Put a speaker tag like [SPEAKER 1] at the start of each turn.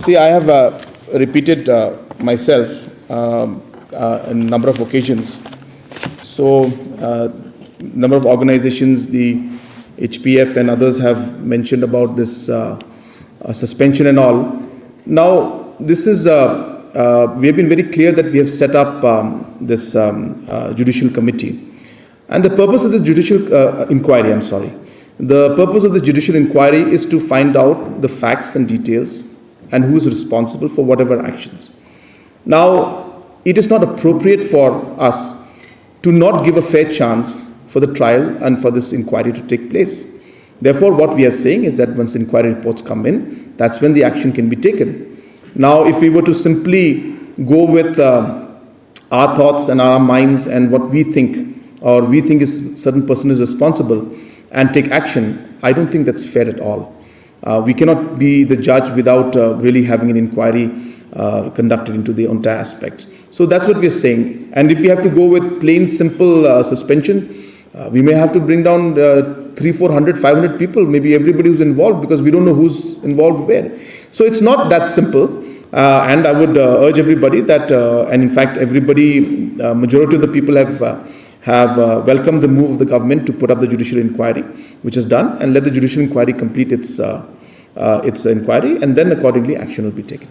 [SPEAKER 1] See, I have repeated myself a number of occasions. So, number of organizations, the HPF and others have mentioned about this suspension and all. Now, this is we have been very clear that we have set up this judicial committee, and the purpose of the judicial inquiry. The purpose of the judicial inquiry is to find out the facts and details and who is responsible for whatever actions. Now, it is not appropriate for us to not give a fair chance for the trial and for this inquiry to take place. Therefore, what we are saying is that once inquiry reports come in, that's when the action can be taken. Now, if we were to simply go with our thoughts and our minds and what we think, or we think is certain person is responsible and take action, I don't think that's fair at all. We cannot be the judge without really having an inquiry conducted into the entire aspects. So that's what we're saying. And if we have to go with plain, simple suspension, we may have to bring down 300, 400, 500 people, maybe everybody who's involved, because we don't know who's involved where. So it's not that simple. And I would urge everybody that, and in fact, everybody, majority of the people have welcomed the move of the government to put up the judicial inquiry, which is done, and let the judicial inquiry complete its inquiry, and then accordingly action will be taken.